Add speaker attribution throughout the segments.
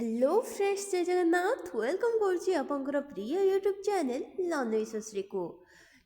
Speaker 1: Hello friends जय Jagannath welcome करुच्ची आपंकर प्रिय यूट्यूब चैनल लर्न विथ सुश्री को।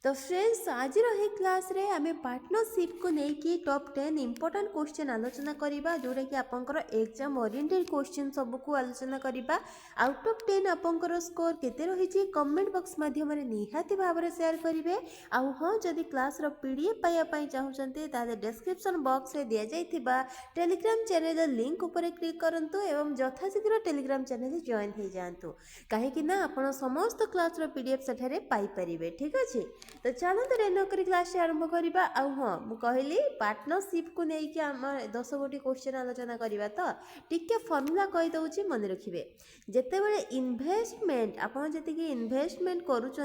Speaker 1: तो फ्रेंड्स आज ही क्लास रे आमे पार्टनरशिप को लेकिन टॉप 10 इंपोर्टेंट क्वेश्चन आलोचना करिबा जोटा कि आपंकर एग्जाम ओरिएंटेड क्वेश्चन सब को आलोचना करिबा। आउट ऑफ 10 आपंकर स्कोर केते रहिछि कमेंट बॉक्स माध्यम रे निहाती भाव रे शेयर करिवे। आउ हां जदि क्लास रो पीडीएफ पाया पई चाहुचंते ताले डिस्क्रिप्शन बॉक्स रे दिया जाइथिबा टेलीग्राम चैनल लिंक ऊपर क्लिक करंतु एवं यथाशीघ्र टेलीग्राम चैनल जॉइन हो जातु कहीं ना आपण समस्त क्लास रो पीडीएफ सेठारे पाई परिबे। ठीक अछि तो चलते रेन नौकरी क्लास आरंभ करवा। आउ हाँ मुझे कहली पार्टनरशिप को लेकिन आम 10 गोटी क्वेश्चन आलोचना करवा। तो टिके फर्मुला कहीदे मन रखिए जितेबले इन्वेस्टमेंट आपड़ जी इन्वेस्टमेंट करुँच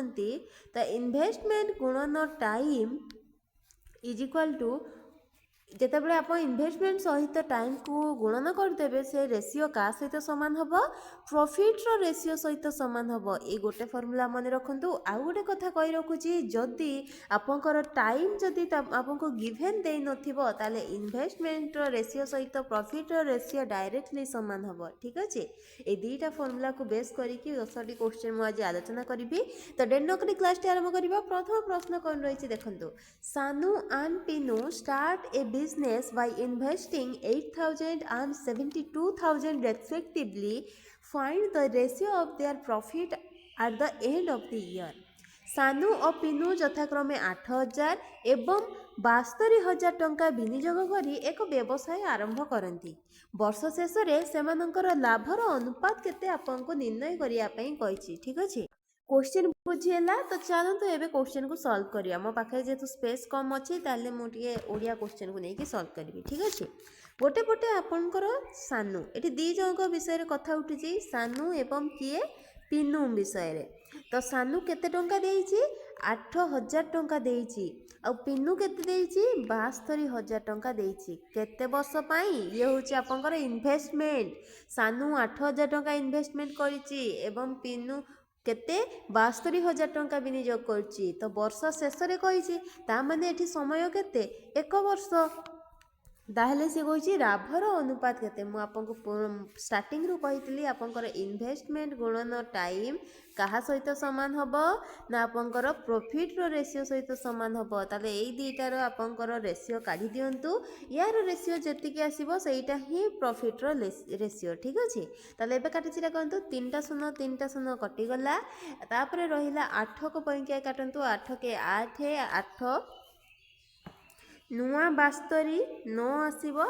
Speaker 1: तो इन्वेस्टमेंट गुणन टाइम इज इक्वाल टू जितेबाला आप इन्वेस्टमेंट सहित टाइम को गुणन करदे से रेसीओ का सहित सामान हम प्रॉफिट रेसीओ सहित सामान हम ये गोटे फर्मुला मन रखु। आउ गोटे कथा कही रखुची जदि आपंकर टाइम जदि आपको गिभेन दे नथिबो ताले इन्वेस्टमेंट रेसीओ सहित प्रॉफिट रेसीओ डायरेक्टली सामान हम। ठीक अच्छे ये दुईटा फर्मुला को बेस करके 10टी क्वेश्चन मुझे आज आलोचना करी। तो डेनोकरी क्लास आरंभ करवा। प्रथम प्रश्न कौन रही देखो सानू and Pinu start A business by investing 8,000 and 72,000 respectively. Find the ratio of their profit at the end of the year. सानू और पिनू यथाक्रमे 8,000 एवं 72,000 टंका विनियोग करी एक व्यवसाय आरंभ करती। वर्ष शेष में सेमानंकर लाभर अनुपात केते आपको निर्णय करने कही। ठीक अच्छे क्वेश्चन बुझीला। तो चलते एवं क्वेश्चन को सॉल्व करिया। मो पाखे जेहेतु स्पेस कम अच्छी ताले मुझे ओडिया क्वेश्चन को लेकिन सॉल्व करी। ठीक अच्छे गोटे पटे आपणकर सानू ये दी जन विषय कथा उठी सानू एवं किए पिनू विषय। तो सानू केते टंका देइछि 8,000 टंका देइछि आ पिनू केते देइछि 72,000 टंका देइछि। केते वर्ष पाई ये होछि आपणकर इन्वेस्टमेंट। सानू 8,000 टंका इन्वेस्टमेंट करिछि एवं पिनू केते 72,000 टंका विनियोग करछि। तो वर्ष शेष रे कहिछि ता माने एठी समय केते 1 वर्ष। ताहले से कहिछि लाभर अनुपात केते मु आपनको स्टार्टिंग रु कहितली आपनकर इन्वेस्टमेंट गुणन टाइम कहा सहित समान हबो ना आपनकर प्रॉफिट रो रेशियो सहित समान हबो। ताले एई दुईटार आपनकर रेशियो काढी दियंतु यार रेशियो जेतिकी आसीबो सेईटा ही प्रॉफिट रो रेशियो। ठीक अछि ताले एबे काटि छिरा करंतु 3टा शून्य कटि गला। तापरे रहिला 8 को पंकिया काटंतु 8 के 8 8 नुआ 72 9 आसीबो।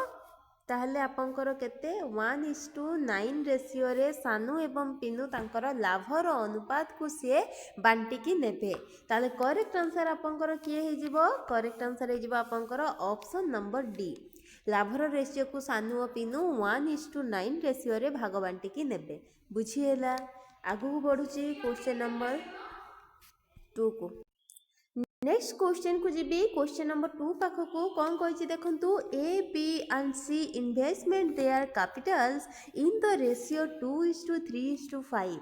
Speaker 1: ताहले आपंकर केते 1:9 रेशियो रे सानू एवं पिनू तांकर लाभर अनुपात को सी बांटिकी नेबे। ताहले करेक्ट आंसर आपंकर किए हे जिवो करेक्ट आंसर हे जिवो आपंकर ऑप्शन नंबर डी। लाभर रेशियो को सानू और पिनू 1:9 रेशियो रे भाग बांटिकी नेबे। बुझीला आगु बढ़ुची क्वेश्चन नंबर 2 को। नेक्स्ट क्वेश्चन को जी क्वेश्चन नंबर 2 पाख को कौन कही देखु A B and C investment their capitals in the ratio 2:3:5।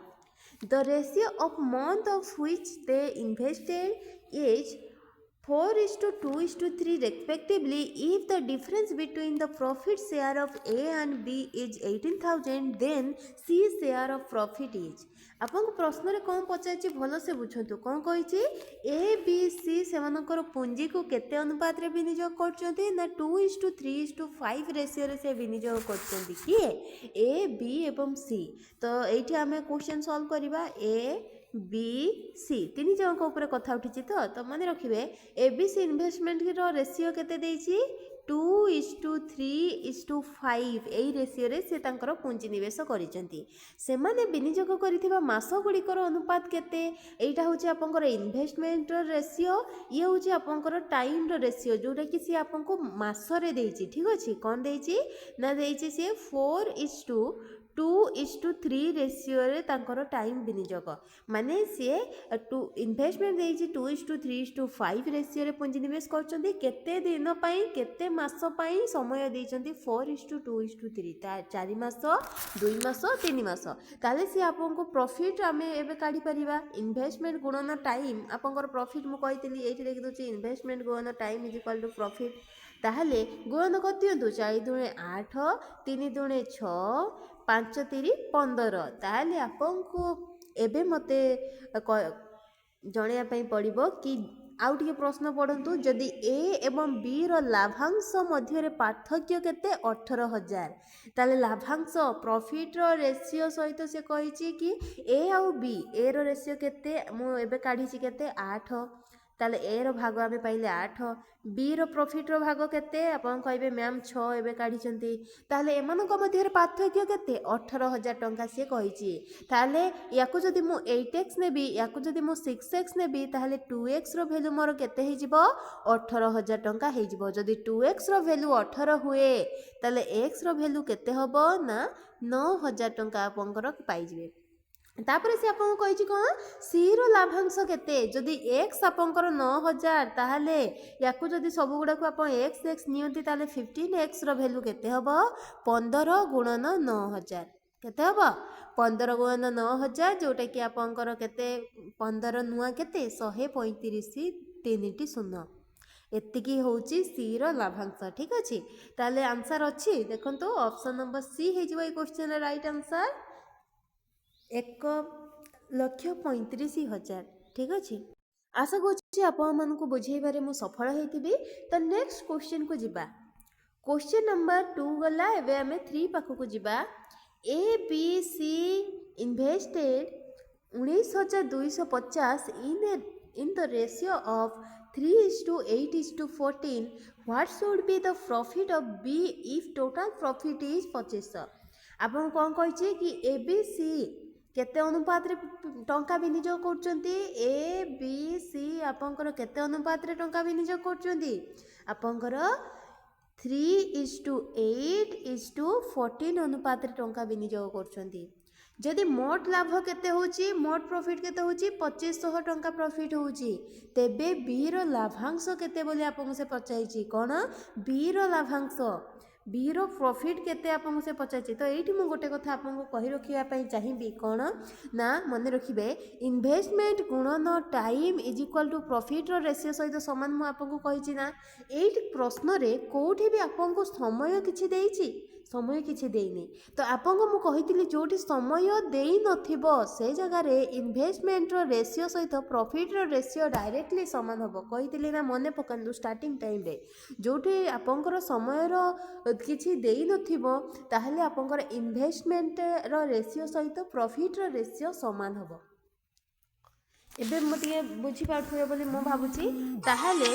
Speaker 1: The ratio of month of which they invested is 4:2:3 respectively. If the difference between the profit share of A and B is 18,000 then C share of profit is। आपन प्रश्न रे कौन पचार भल से बुझंतु कौन कही ए B सी सेमानकर पुंजी को केते अनुपात रे विनियोग करचंती ना 2:3:5 रेशियो रे से विनियोग करचंती किए ए बी एवं सी। तो एठी हमें क्वेश्चन सॉल्व करबा ए बी सी तीन जन ऊपर कथा उठी। तो मन रखिए A B C investment ratio केते देइछि 2:3:5 यही रेशियो रे से तांकर पुंजी निवेश करिसेंती। सेमाने विनियोग करिथिबा मास गुड़िकर अनुपात केते एटा होछि आपनकर इन्वेस्टमेंट रेशियो ये होछि आपनकर टाइम रो रेशियो जोटा कि सी आपनको मास रे देइछि। ठीक अछि कोन देइछि ना देइछि से 4:2:3 रेशियो रे तांकर टाइम विनियोग माने सी इन्वेस्टमेंट देइछि 2:3:5 रेशियो रे पुंजी निवेश करचंती केते दिन पई केते मास पई समय देइचंती 4:2:3 4 मास 2 मास 3 मास। ताले सी आपनको प्रॉफिट आमे एबे काढी परिबा इन्वेस्टमेंट गुणन टाइम आपनकर प्रॉफिट मु कहितली एठी देखि दोची इन्वेस्टमेंट गुणन time is equal to profit ତାହେଲେ ଗୁଣନ କରିଦିଅନ୍ତୁ 4 ଦୁଣେ 8 3 ଦୁଣେ 6 5 3 15 ତାହେଲେ ଆପଣଙ୍କୁ ଏବେ ମୋତେ ଜଣାଇବା ପାଇଁ ପଡ଼ିବ କି ଆଉ ଟିକେ ପ୍ରଶ୍ନ ପଢ଼ନ୍ତୁ ଯଦି ଏ ଏବଂ ବି ର ଲାଭାଂଶ ମଧ୍ୟରେ ପାର୍ଥକ୍ୟ କେତେ 18,000 ତାହେଲେ ଲାଭାଂଶ ପ୍ରଫିଟ୍ର ରେସିଓ ସହିତ ସେ କହିଛି କି ଏ ଆଉ ବି ଏ ର ରେସିଓ କେତେ ମୁଁ ଏବେ କାଢ଼ିଛି କେତେ 8 ତାହେଲେ ଏ ର ଭାଗ ଆମେ ପାଇଲେ 8 ବି ର ପ୍ରଫିଟ୍ର ଭାଗ କେତେ ଆପଣ କହିବେ ମ୍ୟାମ୍ 6 ଏବେ କାଢ଼ିଛନ୍ତି ତାହେଲେ ଏମାନଙ୍କ ମଧ୍ୟରେ ପାର୍ଥକ୍ୟ କେତେ 18,000 ଟଙ୍କା ସିଏ କହିଛି ତାହେଲେ ୟାକୁ ଯଦି ମୁଁ 8x ନେବି ୟାକୁ ଯଦି ମୁଁ 6x ନେବି ତାହେଲେ 2x ର ଭ୍ୟାଲୁ ମୋର କେତେ ହେଇଯିବ 18,000 ଟଙ୍କା ହେଇଯିବ ଯଦି 2x ର ଭ୍ୟାଲୁ 18 ହୁଏ ତାହେଲେ x ର ଭ୍ୟାଲୁ କେତେ ହେବ ନା 9,000 ଟଙ୍କା ଆପଣଙ୍କର ପାଇଯିବେ ତାପରେ ସେ ଆପଣଙ୍କୁ କହିଛି କ'ଣ ସି ର ଲାଭାଂଶ କେତେ ଯଦି x ଆପଣଙ୍କର 9,000 ତାହେଲେ ୟାକୁ ଯଦି ସବୁଗୁଡ଼ାକୁ ଆପଣ x ନିଅନ୍ତି ତାହେଲେ 15x ର ଭ୍ୟାଲୁ କେତେ ହେବ 15 ଗୁଣନ 9,000 କେତେ ହେବ 15 ଗୁଣନ 9,000 ଯେଉଁଟାକି ଆପଣଙ୍କର କେତେ 15 ନୂଆ କେତେ 135 3ଟି ଶୂନ ଏତିକି ହେଉଛି ସି ର ଲାଭାଂଶ ଠିକ୍ ଅଛି ତାହେଲେ ଆନ୍ସର୍ ଅଛି ଦେଖନ୍ତୁ ଅପସନ୍ ନମ୍ବର ସି ହେଇଯିବ ଏଇ କ୍ୱେଶ୍ଚିନ୍ର ରାଇଟ୍ ଆନ୍ସର୍ 1,35,000 ଠିକ୍ ଅଛି ଆଶା କରୁଛି ଆପଣମାନଙ୍କୁ ବୁଝେଇବାରେ ମୁଁ ସଫଳ ହେଇଥିବି ତ ନେକ୍ସଟ କ୍ୱେଶ୍ଚିନ୍କୁ ଯିବା क्वेश्चन नंबर 2 गला एबे आमे 3 पाखକୁ ଯିବା A B C invested 19,250 in the ratio of 3:8:14 what should be the profit of B if total profit is 25 आपण कोन कहछि कि ए बी सी केते अनुपात रे टंका विनियोग करचंती ए बी सी आपनकर केते अनुपात रे टंका विनियोग करचंती आपनकर 3:8:14 अनुपात रे टंका विनियोग करचंती जदि मोट लाभ केते होची मोट प्रॉफिट केते होची 2500 टंका प्रॉफिट होची तेबे बी रो लाभांश केते बोली आपन से पचाइची कोन बी रो लाभांश बी रो प्रॉफिट केते आपन से पचाइची तो एठी मु गोटे कथा आपन को कहि रखिया पई चाहिबी कोन ना मने रखिबे इन्वेस्टमेंट गुणन time is equal to profit रो रेशियो सहित समान मु आपन को कहिची ना एठी प्रश्न रे कोठी भी आपन को समय किछि देइची समय किछि देइनी तो आपन को मु कहितली जोठी समय देइ नथिबो से जगह रे इन्वेस्टमेंट रो रेशियो सहित प्रॉफिट रो रेशियो डायरेक्टली समान हबो कहितली ना मने पकंदु स्टार्टिंग टाइम रे जोठी आपनकर समय रो किछि देइ नथिबो ताहले आपनकर इन्वेस्टमेंट रो रेशियो सहित प्रॉफिट रो रेशियो समान हबो एबे मतिए बुझी पाथुए बोली मो भाबुची ताहले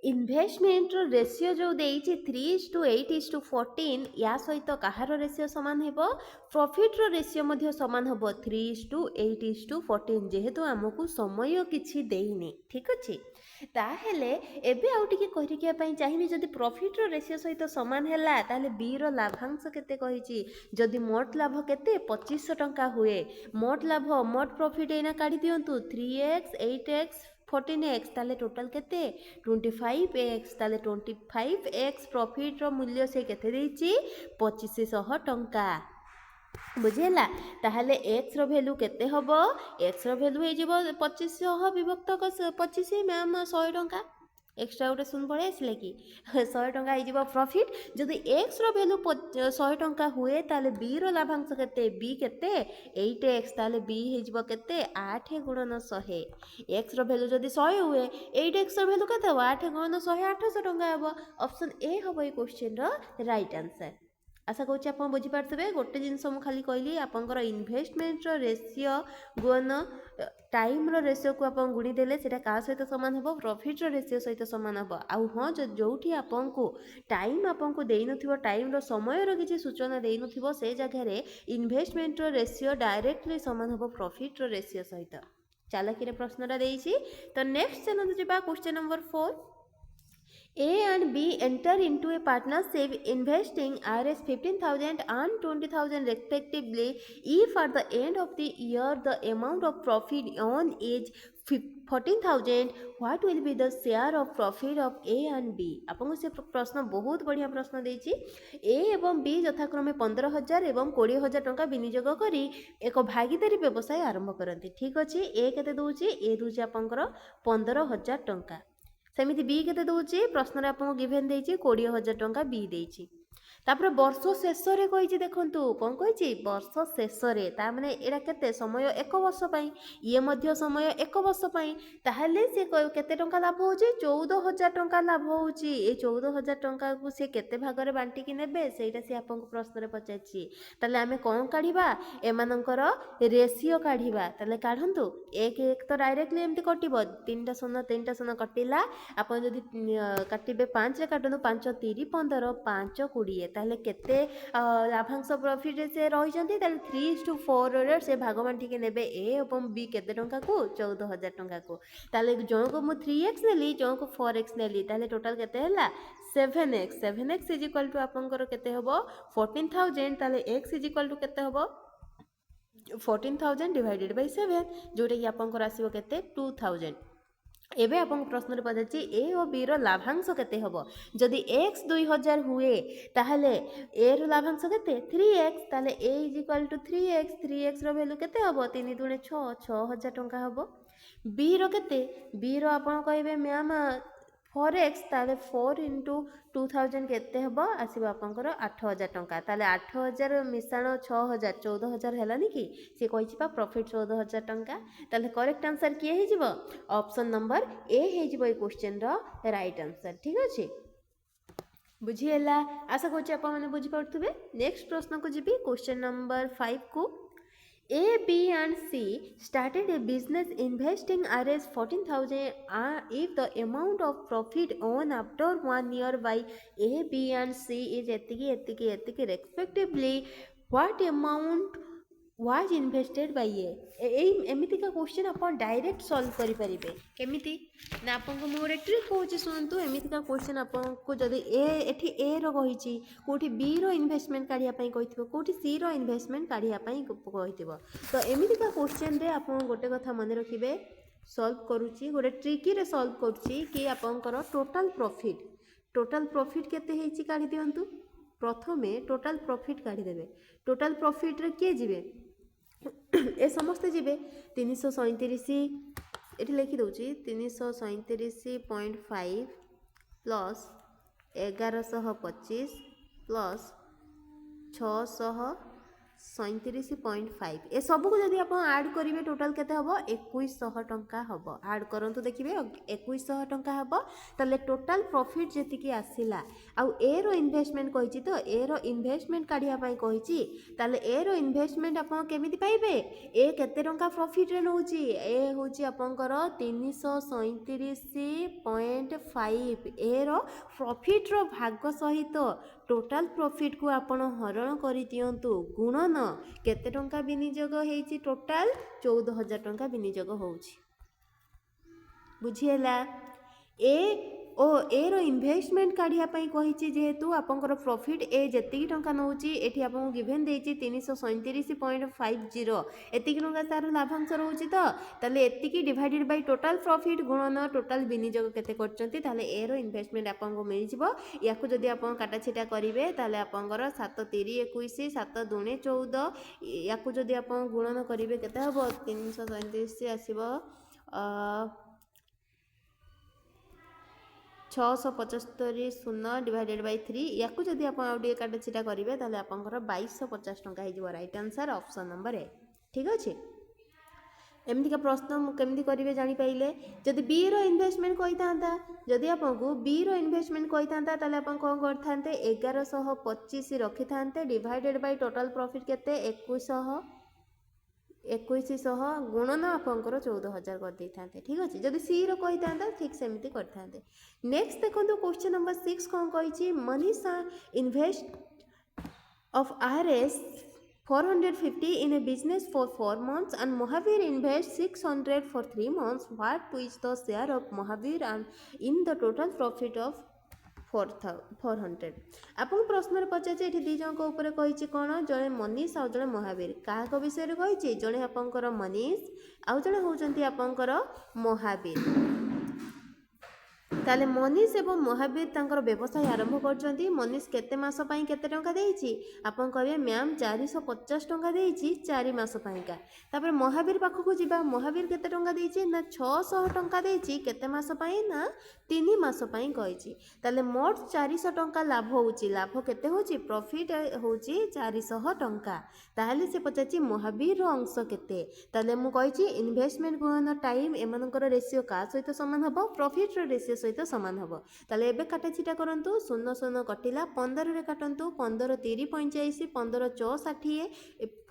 Speaker 1: इन्वेस्टमेंट रेशियो जो देइछि 3:8:14 या सहित कहार रेशियो समान हेबो प्रॉफिट रो रेशियो मध्य समान हेबो 3:8:14 जेहेतु हमकु समय किछि देइनी ठीक अछि ताहेले एबे आउ टिके कहिरिकिया पई चाहिबी जदि प्रॉफिट रो रेशियो सहित समान हैला ताले बी रो लाभांश केते कहिछि जदि मोट लाभ केते 2500 टंका हुए मोट लाभ मोट प्रॉफिट एना काढी दियंतु 3x 8x 14x ताले टोटल केते 25x ताले 25x प्रॉफिट रो मूल्य से केते देइछि 2500 टंका बुझेला ताहले x रो वैल्यू केते हबो x रो वैल्यू हे जिवो 2500 विभक्त 25 मैम 100 टंका एक्स्ट्रा गोटे सुन पड़े आसले कि 100 टंका हो प्रॉफिट जदि एक्स रो वैल्यू 100 टंका हुए ताले बी रो लाभांश केते बी केते 8x ताले बी हो केते 8 गुणन 100 एक्स रो वैल्यू जदि 100 हुए 8x रो वैल्यू केते 8 गुणन 100 800 टंका हेबो ऑप्शन ए हबो ए क्वेश्चन रो राइट आंसर आशा करूँ आप बुझीपारे गोटे जिनस मुझे खाली कहली आपंकर इन्वेस्टमेंट रेशियो गुण टाइम रेशियो को आप गुणीदेले से क्या सहित सामान हम प्रॉफिट रेशियो सहित सामान हम आउ हाँ जो आपन को टाइम आपन को देन टाइम समय किसी सूचना देन से जगह इन्वेस्टमेंट रेशियो डायरेक्टली सामान हम प्रॉफिट रेशियो सहित चालाकी प्रश्नटा देती तो नेक्स्ट चलते जावा question number 4 A and B enter into a partnership investing Rs 15,000 and 20,000 respectively. If at the end of the year the amount of profit earned is 14,000, what will be the share of profit of A and B? आपको से प्रश्न बहुत बढ़िया प्रश्न देछि A एवं B यथाक्रमे 15,000 एवं 20,000 टंका विनियोग करी एक भागीदारी व्यवसाय आरंभ करती ठीक अच्छे A केते दउछि A दउछि आपनकर 15,000 टंका सेमिति बी केते दउची प्रश्न रे आपको गिवन देइची 20,000 टंका बी देइची तापर वर्ष शेष रे कहिची देखंतु कोन कहिची वर्ष शेष रे ता माने एरा केते समय 1 वर्ष पई ये मध्य समय 1 वर्ष पई ताहले से केते टंका लाभ होची 14,000 टंका लाभ होची ए 14,000 टंका को से केते भाग रे बांटी कि नेबे सेटा से आपन प्रश्न रे पचाची ताले आमे कोन काढिबा एमानंकर रेशियो काढिबा ताले काढंतु 1 1 तो डायरेक्टली एमती कटिबो 3टा शून्य कटिला आपन जदी काटिबे 5 रे काटनु 5 3 15 5 20 ताहले केते लाभांश प्रॉफिट से रही ताहले 3:4 रे से भाग बांटी के नेबे ए एवं बी केते टंका को 14,000 टंका को ताहले जो को मु 3x नेली जो को 4x नेली ताहले टोटल केते हला 7x इज इक्वल टू आपनकर केते हबो 14,000 ताहले x इज इक्वल टू केते हबो 14,000 डिवाइडेड बाय 7 जोटा कि आपनकर आसीबो केते 2,000 एबे आपन प्रश्न रे पदाची ए और बी रो लाभांश केते हबो जदि x 2,000 हुए ताहले a रो लाभांश केते 3x ताहले a is equal to 3x रो वैल्यू केते हबो 3 दूने 6 6,000 टंका हबो b रो केते b रो आपन कहबे मैम 4x ताहले 4 into 2,000 केते हबो आसीबो आपनकर 8,000 टंका ताहले 8,000 मिसाण 6,000 14,000 हेलानी कि से कहिछि बा प्रॉफिट 14,000 टंका ताहले करेक्ट आंसर किए हे जिवो ऑप्शन नंबर ए हे जिवो ए क्वेश्चन रो राइट आंसर ठीक अछि बुझिएला आशा करछि आपन माने बुझि पड़थुबे नेक्स्ट प्रश्न को जिबी क्वेश्चन नंबर 5 को A, B and C started a business investing Rs 14,000 if the amount of profit earned after 1 year by A, B and C is एतिकी respectively what amount was invested by A एमिति का question अपन direct solve करि परिबे केमिति ना आपन को मोर trick कहूची सुनतु एमिति का क्वेश्चन आपन को जदी ए एठी ए रो कहिची कोठी बी रो इन्वेस्टमेंट काढिया पई कहिथिबो कोठी सी रो इन्वेस्टमेंट काढिया पई कहिथिबो तो एमिति का क्वेश्चन रे आपन गोटे कथा मन रखिबे सॉल्व करूची गोटे ट्रिकी रे सॉल्व करूची कि आपनकर टोटल प्रॉफिट केते हेची काढि दियंतु प्रथमे टोटल प्रॉफिट काढि देबे टोटल प्रॉफिट रे के जिवे ए समस्त जिबे 337 एठी लिखि दउची 337.5 प्लस 1125 प्लस 637.5 ए सब को जदी आपण ऐड करिवे टोटल केते हबो 2100 टंका हबो ऐड करंतु देखिबे 2100 टंका हबो तले टोटल प्रॉफिट जेति की आसिला आ ए रो इन्वेस्टमेंट कहिची तो ए रो इन्वेस्टमेंट काढिया पई कहिची तले ए रो इन्वेस्टमेंट आपण केमिति पाइबे ए केते टंका प्रॉफिट रे नउची ए होची आपनकर 337.5 ए रो प्रॉफिट रो भाग सहित टोटल प्रॉफिट को आपण हरण करि दियंतु गुणन केते टंका विनियोग हेची टोटल 14,000 टंका विनियोग होउची बुझिएला ए ओ ए रो इन्वेस्टमेंट काढिया पई कहिची जेहेतु आपनकर प्रॉफिट ए जेतिकी टंका नउची एठी आपन गिवन देइची 337.50 एतिकी टंका तार लाभांश रहउची तो तले एतिकी डिवाइडेड बाय टोटल प्रॉफिट गुणन टोटल विनियोग केते करचंती ताले ए रो इन्वेस्टमेंट आपन को मिलि जिवो याकू जदी आपन काटा छिटा करिवे ताले आपनकर 7 3 21 7 2 14 याकू जदी आपन गुणन करिवे केते हबो 337 आसीबो 675 शून्य डिवाइडेड बाय 3 याकू जदी आपण आउडी काटा छिटा करिवे ताले आपनकर 2250 टंका हे जिवो right answer option number A ठीक अछि एमती का प्रश्न केमती करिवे जानि पाइले जदी बी रो इन्वेस्टमेंट कहि तांता जदी आपन को बी रो इन्वेस्टमेंट कहि तांता ताले आपन कोन करथांते 1125 रखि थांते डिवाइडेड बाय टोटल प्रॉफिट केते 2100 गुणन आपनकर 14,000 कर दै थांते ठीक अछि जदी सी रो कहि तांता ठीक सेमिति कर थांते नेक्स्ट देखंतु क्वेश्चन नंबर 6 कोन कहिछि Manisha invest of Rs 450 in a business for 4 months and Mohavir invests 600 for 3 months. What is the share of Mohavir and in the total profit of 400? आपन प्रश्न रे पचाचे एठी दी जन को ऊपर कहिछि कोन जणे मनीष आ जणे महावीर काहा को विषय रे कहिछि जणे आपनकर मनीष आ जणे होचंती आपनकर महावीर ताले मनीष एवं महावीर तांकर व्यवसाय आरंभ करछंती। मनीष केते मास पई केते टंका देइछि आपन कहबे मैम 450 टंका देइछि 4 मास पईका। तापर महावीर पाखकु जिबा महावीर केते टंका देइछि ना 600 टंका देइछि केते मास पई ना 3 मास पई कहिछि। ताले मोट 400 टंका लाभ होउछि। लाभ केते होउछि प्रॉफिट होउछि 400 टंका। ताहले से पचाछि महावीर रो अंश केते। ताले मु कहिछि इन्वेस्टमेंट गुणन टाइम एमानकर रेशियो का सहित समान हबो प्रॉफिट रो रेशियो सहित समान हबो। ताले एबे काटा छिटा करंतु 0 0 कटिला 15 रे काटंतु 15 3 85 15 4 60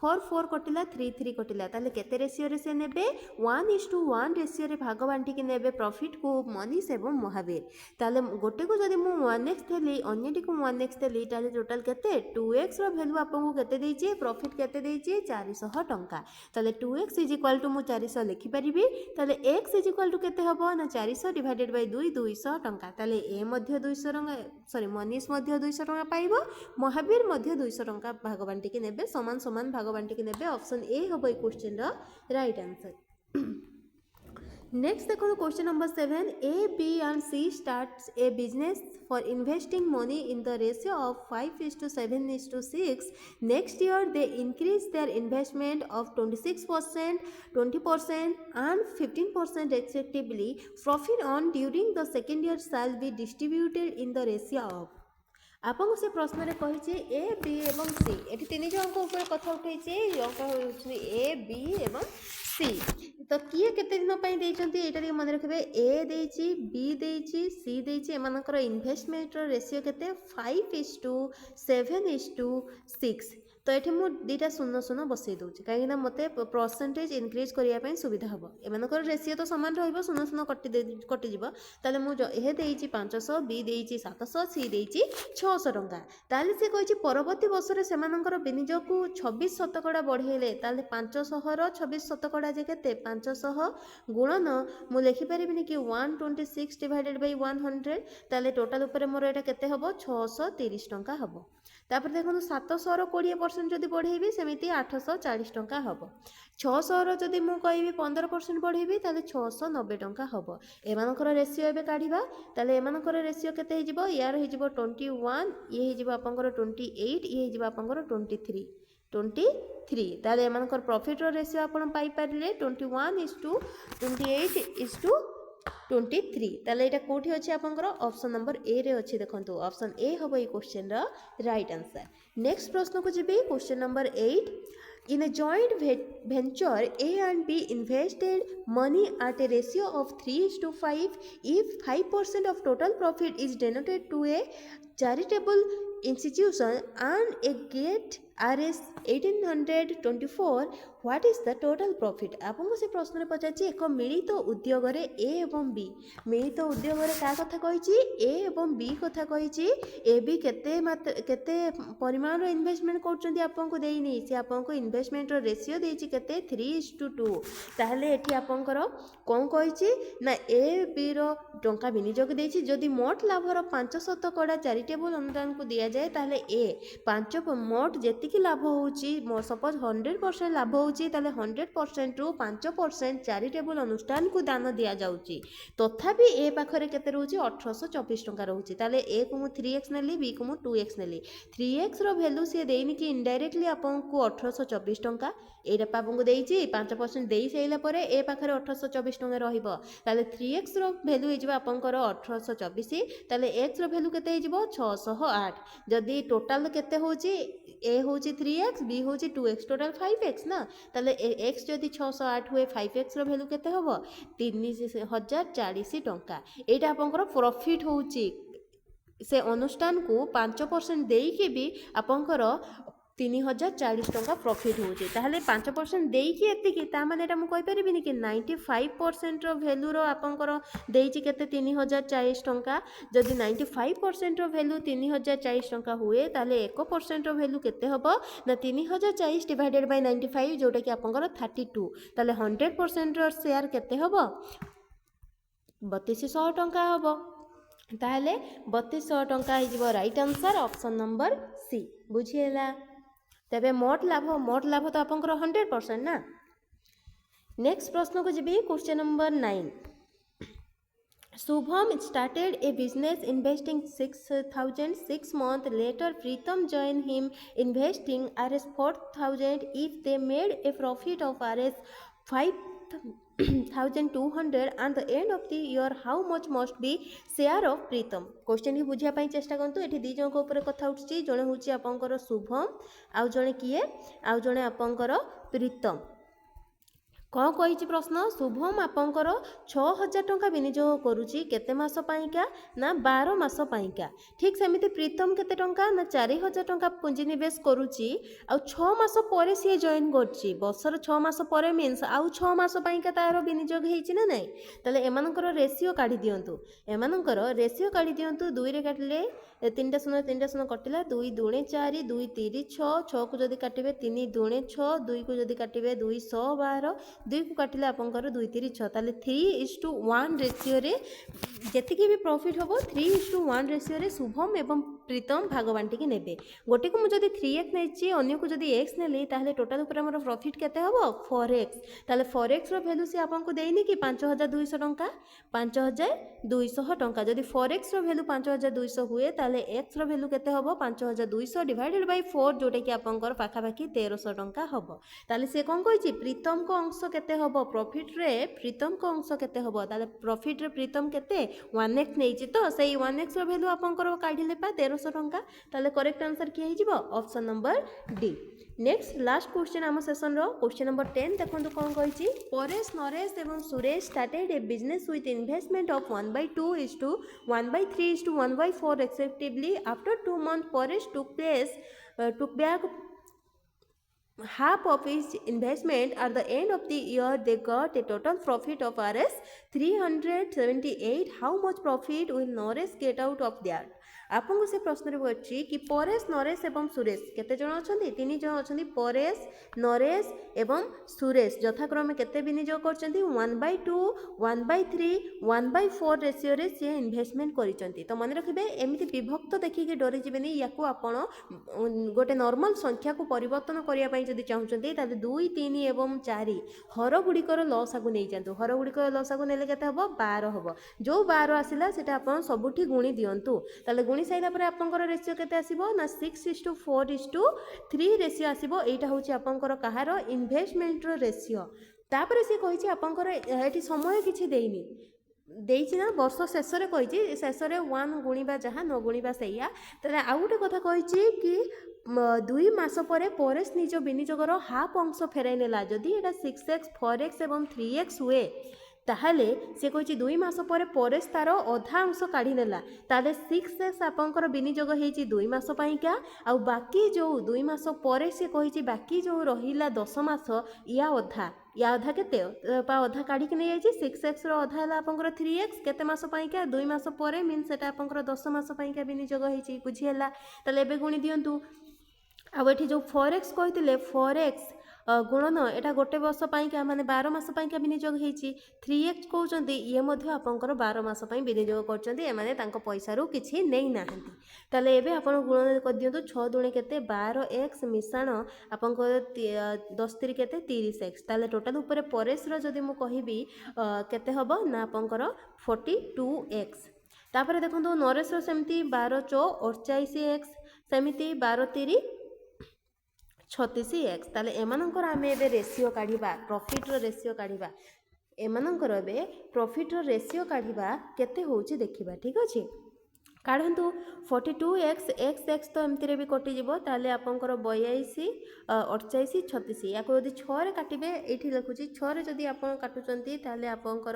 Speaker 1: 4 4 कटिला 3 3 कटिला। ताले केते रेशियो रे से नेबे 1:1 रेशियो रे भाग बांटी के नेबे प्रॉफिट को मनीष एवं महावीर। ताले गोटे को जदी मु 1x थेली अन्यटी को 1x थेली ताले टोटल केते 2x रो वैल्यू आपन को केते देइछि प्रॉफिट केते देइछि 400 टंका। ताले 2x मु 400 लिखि परिबी। ताले x केते हबो ना 400 डिवाइडेड बाय 2 200 टंका। ताले ए मध्य 200 टंका सॉरी मनीष मध्य 200 टंका पाइबो महावीर मध्य 200 टंका भाग बांटी के नेबे समान समान भाग बांटी के नेबे। ऑप्शन ए हबो ए question row right answer. Next देखो question number 7 A, B and C starts a business for investing money in the ratio of 5:7:6. Next year they increase their investment of 26%, 20% and 15% respectively. Profit on during the second year shall be distributed in the ratio of। आपको से प्रश्न रे कहिছে A B एवं सी एठी तीन जणक ऊपर कथा उठैছে जणक होछि ए बी एवं सी। तो किए केते दिन पई देइचंती एटा रे मन रखबे ए देइछि बी देइछि सी देइछि एमानकर इन्वेस्टमेंट रो रेशियो केते 5:7:6। तो ये मुझे दुटा 0 0 बसई दूसरी कहीं मत परसेंटेज इनक्रीज करने सुविधा हम एमर रेसीो तो सामान रहा 0 0 कटिज ताले मुझे 500 बी देइछि 700 सी देइछि 600 टंका। ताले से कहिछि परवर्ती वर्ष रे सेमानकर विनियोग को 26% बढ़ेले ताले 500 रो 26% जे केते 500 गुणन मु लिखि परिबिनी कि 126 डिवाइडेड बाय 100 ताले टोटल ऊपर मोर एटा केते हबो 630 टंका हबो। तापर देखो 700 रो 20% जदि बढ़ेबी सेमिति 840 टंका हबो। 600 रो जदि मु कहबी 15% बढ़ेबी ताले 690 टंका हबो। एमानकर रेशियो एबे काढिबा ताले एमानकर रेशियो केते हे जिवो यार हे जिवो 21 ये हे जिवो आपनकर 28 ये हे जिवो आपनकर 23 ताले एमानकर प्रॉफिट रो रेशियो आपन पाई पारिले 21:28:23 ताले एटा कोठी अछि आपनकर ऑप्शन नंबर ए रे अछि देखंतु ऑप्शन ए हबो ई question row right answer. Next प्रश्न को जिबे question number 8 in a joint venture A and B invested money at a ratio of 3:5 if 5% of total profit is donated to a charitable institution and a get RS 1824 what is the total profit. आपको से प्रश्न में पचार एक मिलित उद्योग रे ए एवं B मिलित उद्योग रे का कथा कहिछि ए एवं बी कथा कहिछि ए बी केते परिमाण रो इन्वेस्टमेंट करछन्ती आपको देइनी से आपको इन्वेस्टमेंट रो रेशियो देइछि केते 3:2 ताहले एठी आपनकर कोन कहिछि ना ए बी रो टंका विनियोग देइछि जदि मोट लाभ रो 5% चैरिटेबल अनुदान को दिया जाए ताहले ए 5 मोट जेतिकी लाभ होउछि सपोज 100% लाभ ताले 100% रु 5% चैरिटेबल अनुष्ठान को दान दिया जाउची तथापि ए पाखरे केते रहउची 1824 टंका रहउची ताले ए को मु 3x नेली बी को मु 2x नेली 3x रो वैल्यू से देइनी कि इनडायरेक्टली आपन को 1824 टंका एटा पापन को देइची 5% देई सैला परे ए पाखरे 1824 टंका रहिबो ताले 3x रो वैल्यू हे जिवो आपनकर 1824 ताले x रो वैल्यू केते हे जिवो 608 जदी टोटल केते होची ए होची 3x बी होची 2x टोटल 5x ना ताले x जदि 608 हुए 5x रो वैल्यू केते हबो 3040 टंका। एटा आपनकर प्रॉफिट होची से अनुष्ठान को 5% देई के भी आपनकर 3040 टंका प्रॉफिट होची ताहले 5% देई कि एतिकी ता माने एटा मु कहि परिबिनी कि 95% रो वैल्यू रो आपनकर देइची केते 3040 टंका जदि 95% रो वैल्यू 3040 टंका हुए ताहले 1% रो वैल्यू केते हबो ना 3040 डिवाइडेड बाय 95 जोटा कि आपनकर 32 ताहले 100% रो शेयर केते हबो 3200 टंका हबो ताहले 3200 टंका हे जिवो right answer option number C बुझिएला। तबे मोट लाभ तो आपनकर 100% ना। नेक्स्ट प्रश्न को जी question number 9 Shubham started a business investing 6,000. 6 months later, Pritam joined him investing Rs 4,000. If they made a profit of Rs 5,200 at the end of the year, how much must be share of Pritam? Question की बुझिया पाई चेष्टा करंतु एठी दी जणक ऊपर कथा उठछि जणे होछि आपनकर शुभम आउ जणे किए आउ जणे आपनकर प्रीतम कौन कही प्रश्न शुभम आपंकर 6,000 टंका विनियोग करुच्ची केते मास पाइका ना 12 मास पाइका ठीक सेमिति प्रीतम केते टंका ना 4,000 टंका पुंजी निवेश करुच्ची आ 6 मास परे सी जॉइन करछि बसर 6 मास परे मीन्स आउ 6 मास पाइका तार विनियोग हेछि ना नै तले एमानकर रेशियो काढी दियंतु एमानकर रेशियो काढी दियंतु 2 रे काटले 3 कटिला 2 दुणे 4 2 3 6 6 को जदि काटिबे 3 दुणे 6 2 को जदि काटिबे 2 112 2 को काटिले आपंकर 2 3 6 ताले 3:1 रेशियो रे जेतिकी भी प्रॉफिट होबो 3:1 रेशियो रे शुभम एवं प्रीतम भाग बांटिकी नेबे गोटे को मुझे 3x नेछि अन्य को जदि x नेली ताहले टोटल ऊपर हमर प्रॉफिट केते होबो 4x ताहले 4x रो वैल्यू से आपन को देइनी कि 5,200 टंका 5,200 टंका जदि 4x रो वैल्यू 5,200 हुए ताहले x रो वैल्यू केते होबो 5,200 डिवाइडेड बाय 4 जोटे कि आपनकर पाखा पाखी 1,300 टंका होबो ताहले से कोन कहिछि प्रीतम को अंश केते होबो प्रॉफिट रे प्रीतम को अंश केते होबो ताहले प्रॉफिट रे प्रीतम केते 1x नेछि तो सेही 1x रो वैल्यू आपनकर काढिले पा 1,300 टंका ताहले करेक्ट आंसर कि हेजिबो option number D next last question आम सेशन रो क्वेश्चन नंबर 10 देखंतु कोन कहिछि परेश नरेश एवं Suresh started a business with investment of 1/2:1/3:1/4 respectively after 2 months Paresh took back half of his investment at the end of the year they got a total profit of Rs 378 how much profit will Naresh get out of that आपको से प्रश्न पड़ी कि परेश नरेश एवं सुरेश केते जण अछंती 3 जण अछंती परेश नरेश एवं सुरेश यथाक्रमे केते विनियोग करचंती 1/2 1/3 1/4 रेशियो रे से इन्वेस्टमेंट करिसंती तो मन रखिबे एमिति विभक्त देखि कि डरि जिबेनी याकू आपण गोटे नॉर्मल संख्या को परिवर्तन करिया पई जदि चाहुचंती ताले 2 3 एवं 4 हर गुडिकर लसागु नै जांतु हर गुडिकर लसागु नेले केते हबो 12 हबो जो 12 आसिला सेटा आपण सबुठी गुणी दियंतु ताले गुणी साइला पर आपनकर रेशियो केते आसीबो ना 6:4:3 रेशियो आसीबो एटा होची आपनकर कहार इन्वेस्टमेंट रो रेशियो तापर से कहिछि आपनकर एठी समय किछि देइनी देइछि ना वर्ष शेष रे कहिछि शेष रे 1 गुणीबा जहा न गुणीबा सैया तले आ गुटे कथा कहिछि कि 2 मास परे परेश निज विनियोगर हाफ अंश फेराई नेला जदि एटा 6x 4x एवं 3x हुए ताहले से कहिछि 2 मास परे परेश तार अधा अंश काढी नेला ताले 6x आपनकर विनियोग हेछि 2 मास पाइका आ बाकी जो 2 मास परे से कहिछि बाकी जो रहिला 10 मास या अधा केते अधा काढी के नै जाइछि 6x रो अधा हला आपनकर 3x केते मास पाइका 2 मास परे मीन सेटा आपनकर 10 मास पाइका विनियोग हेछि बुझी हला ताले एबे गुणी दियंतु आ एठी जो 4x कहितले 4x गुणन एटा गोटे वर्ष पाइका माने 12 मास पाइका विनियोग हेछि 3x कहउचंती ये मध्ये आपनकर 12 मास पई विनियोग करचंती ए माने तांको पैसा रो किछि नै नाहंती ताले एबे आपन गुणन कर दियंतु 6 दुणे केते 12x मिश्रण आपनकर 10 3 केते 30x ताले टोटल ऊपर परेश रो जदी मु कहिबी केते हबो ना आपनकर 42x तापर देखंतु नरेश रो सेमती 12 4 28x सेमिति 12 3 36x ताले एमानकर आमे एबे रेशियो काढिबा प्रॉफिट रो रेशियो काढिबा एमानकर एबे प्रॉफिट रो रेशियो काढिबा केते होउची देखिबा ठीक अछि काढंतु 42x x तो एमती रे भी कटि जिवो ताले आपनकर 82 48 36 याको यदि 6 रे काटिबे एठी लिखुची 6 रे जदी आपन काटुचंती ताले आपनकर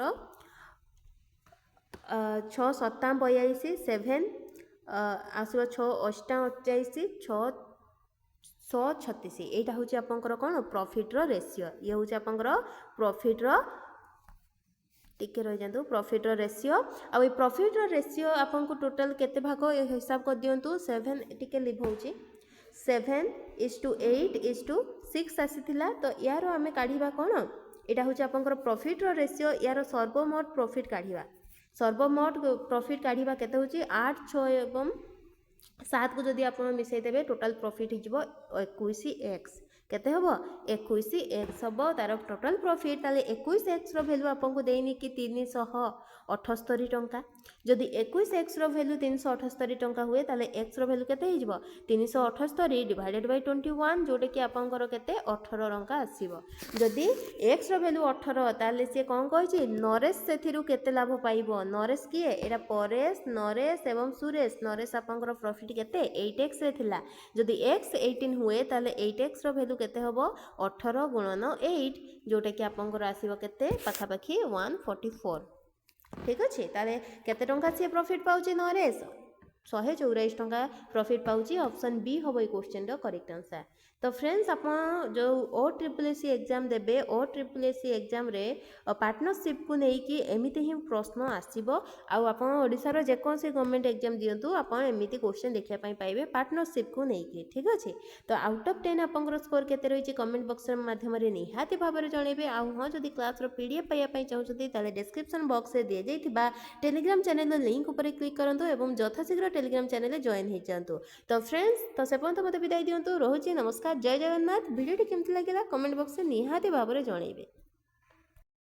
Speaker 1: 6 7 82 7 आसो 6 8 88 6 136 एटा होची आपनकर कोन प्रॉफिट रो रेशियो ये होची आपनकर प्रॉफिट रो टिके रह जांतु प्रॉफिट रो रेशियो आ ए प्रॉफिट रो रेशियो आपन को टोटल केते भाग हिसाब कर दियंतु 7 टिके लिभ होची 7:8:6 आसीथिला तो यारो हमें काढीबा कोन एटा होची आपनकर प्रॉफिट रो रेशियो यारो सर्वमोट प्रॉफिट काढीबा सर्वमोट प्रॉफिट काढीबा केते होची 8 6 एवं 7 को जदि आप मिसई देबे टोटल प्रॉफिट हिजबो 21x केते हबो 21 x हबो तार टोटल प्रॉफिट ताले 21 x रो वैल्यू आपन को देनी कि 378 टंका जदि 21 x रो वैल्यू 378 टंका हुए ताले x रो वैल्यू केते हिजबो 378 डिवाइडेड बाय 21 जोटे कि आपनकर केते 18 टंका आसीबो जदि x रो वैल्यू 18 ताले से कोन कहछि नरेश सेथिरु केते लाभ पाइबो नरेश किए एटा परेश नरेश एवं सुरेश नरेश आपनकर प्रॉफिट केते 8x रे थिला जदि x 18 हुए ताले 8x रो वैल्यू केते हबो 18 गुणन 8 जोटे कि आपनकर आसीबो केते पाखा पाखी 144 ठीक अच्छे ताले केते टंका से प्रॉफिट पाउची नरेश 144 टंका प्रॉफिट पाउची ऑप्शन बी हबो ए क्वेश्चन रो करेक्ट आंसर तो फ्रेंड्स आपण जो OSSC एग्जाम देबे OSSC एग्जाम रे पार्टनरशिप को नहीं कि एमिति ही प्रश्न आसीबो आ आपण ओडिसा रो जे कोन से गवर्नमेंट एग्जाम दियंतु आपण एमिति क्वेश्चन देखिया पई पाइबे पार्टनरशिप को नहीं कि ठीक अछि तो आउट ऑफ 10 आपनकर स्कोर केते रहिछि कमेंट बॉक्स रे माध्यम रे निहाती भाबरे जणेबे आ हो जदि क्लास रो पीडीएफ पाइया पई चाहउछथि ताले डिस्क्रिप्शन बॉक्स रे दिए जाइथिबा टेलीग्राम चैनल रो लिंक ऊपर क्लिक करंतु एवं यथाशीघ्र टेलीग्राम चैनल रे जॉइन हे जांतु तो फ्रेंड्स तो से पन्त मते विदाई दियंतु रहउछि नमस्कार जय जगन्नाथ वीडियो केमति लागिला कमेंट बॉक्स रे निहाती भाबरे जणेबे।